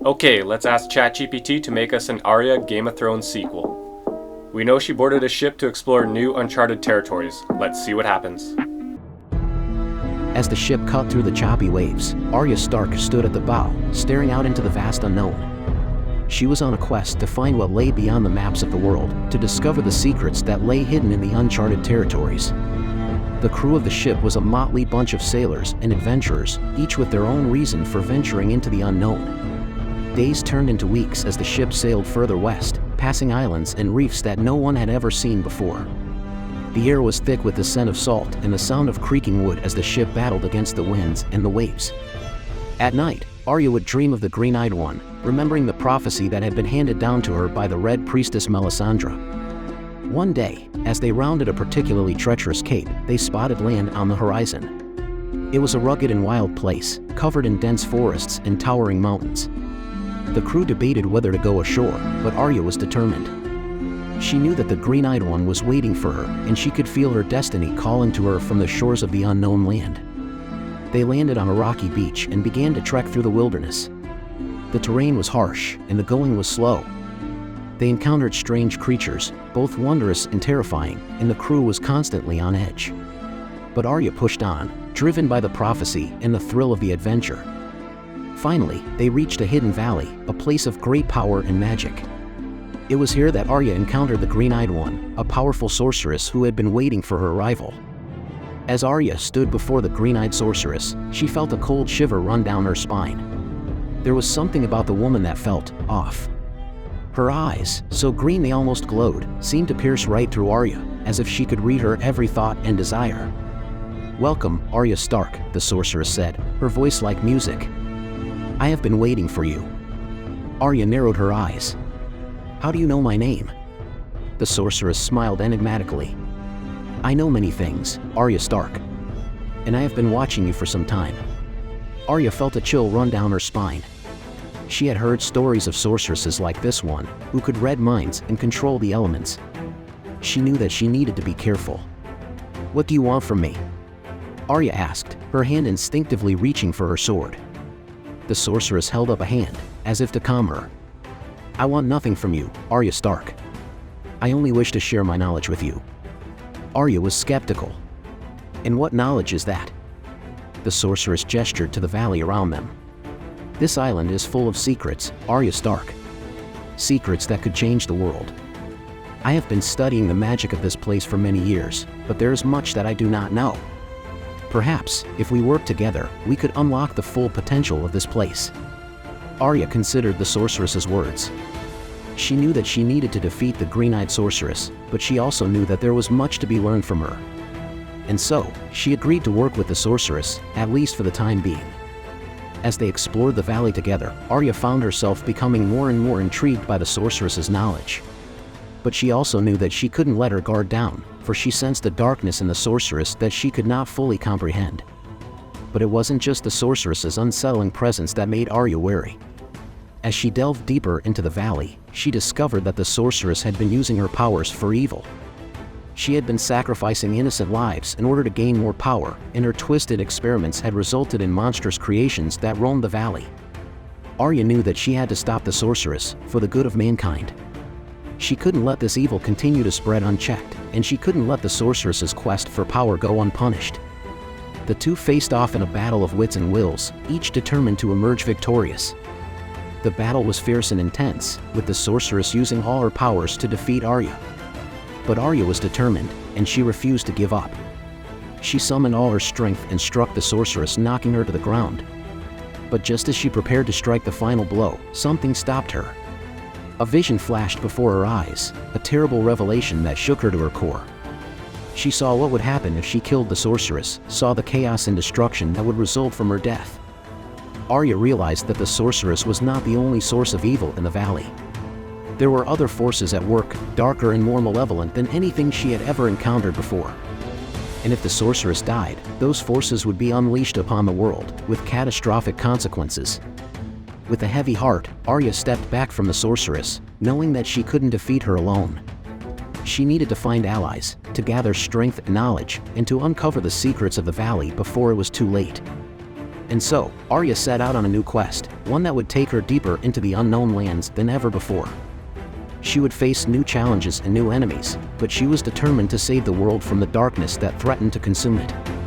Okay, let's ask Chat GPT to make us an Arya Game of Thrones sequel. We know she boarded a ship to explore new uncharted territories. Let's see what happens. As the ship cut through the choppy waves, Arya Stark stood at the bow, staring out into the vast unknown. She was on a quest to find what lay beyond the maps of the world, to discover the secrets that lay hidden in the uncharted territories. The crew of the ship was a motley bunch of sailors and adventurers, each with their own reason for venturing into the unknown. Days turned into weeks as the ship sailed further west, passing islands and reefs that no one had ever seen before. The air was thick with the scent of salt and the sound of creaking wood as the ship battled against the winds and the waves. At night, Arya would dream of the Green-Eyed One, remembering the prophecy that had been handed down to her by the Red Priestess Melisandre. One day, as they rounded a particularly treacherous cape, they spotted land on the horizon. It was a rugged and wild place, covered in dense forests and towering mountains. The crew debated whether to go ashore, but Arya was determined. She knew that the Green-Eyed One was waiting for her, and she could feel her destiny calling to her from the shores of the unknown land. They landed on a rocky beach and began to trek through the wilderness. The terrain was harsh, and the going was slow. They encountered strange creatures, both wondrous and terrifying, and the crew was constantly on edge. But Arya pushed on, driven by the prophecy and the thrill of the adventure. Finally, they reached a hidden valley, a place of great power and magic. It was here that Arya encountered the Green-Eyed One, a powerful sorceress who had been waiting for her arrival. As Arya stood before the green-eyed sorceress, she felt a cold shiver run down her spine. There was something about the woman that felt off. Her eyes, so green they almost glowed, seemed to pierce right through Arya, as if she could read her every thought and desire. "Welcome, Arya Stark," the sorceress said, her voice like music. "I have been waiting for you." Arya narrowed her eyes. "How do you know my name?" The sorceress smiled enigmatically. "I know many things, Arya Stark. And I have been watching you for some time." Arya felt a chill run down her spine. She had heard stories of sorceresses like this one, who could read minds and control the elements. She knew that she needed to be careful. "What do you want from me?" Arya asked, her hand instinctively reaching for her sword. The sorceress held up a hand, as if to calm her. "I want nothing from you, Arya Stark. I only wish to share my knowledge with you." Arya was skeptical. "And what knowledge is that?" The sorceress gestured to the valley around them. "This island is full of secrets, Arya Stark. Secrets that could change the world. I have been studying the magic of this place for many years, but there is much that I do not know. Perhaps, if we work together, we could unlock the full potential of this place." Arya considered the sorceress's words. She knew that she needed to defeat the green-eyed sorceress, but she also knew that there was much to be learned from her. And so, she agreed to work with the sorceress, at least for the time being. As they explored the valley together, Arya found herself becoming more and more intrigued by the sorceress's knowledge. But she also knew that she couldn't let her guard down, for she sensed a darkness in the sorceress that she could not fully comprehend. But it wasn't just the sorceress's unsettling presence that made Arya wary. As she delved deeper into the valley, she discovered that the sorceress had been using her powers for evil. She had been sacrificing innocent lives in order to gain more power, and her twisted experiments had resulted in monstrous creations that roamed the valley. Arya knew that she had to stop the sorceress, for the good of mankind. She couldn't let this evil continue to spread unchecked, and she couldn't let the sorceress's quest for power go unpunished. The two faced off in a battle of wits and wills, each determined to emerge victorious. The battle was fierce and intense, with the sorceress using all her powers to defeat Arya. But Arya was determined, and she refused to give up. She summoned all her strength and struck the sorceress, knocking her to the ground. But just as she prepared to strike the final blow, something stopped her. A vision flashed before her eyes, a terrible revelation that shook her to her core. She saw what would happen if she killed the sorceress, saw the chaos and destruction that would result from her death. Arya realized that the sorceress was not the only source of evil in the valley. There were other forces at work, darker and more malevolent than anything she had ever encountered before. And if the sorceress died, those forces would be unleashed upon the world, with catastrophic consequences. With a heavy heart, Arya stepped back from the sorceress, knowing that she couldn't defeat her alone. She needed to find allies, to gather strength and knowledge, and to uncover the secrets of the valley before it was too late. And so, Arya set out on a new quest, one that would take her deeper into the unknown lands than ever before. She would face new challenges and new enemies, but she was determined to save the world from the darkness that threatened to consume it.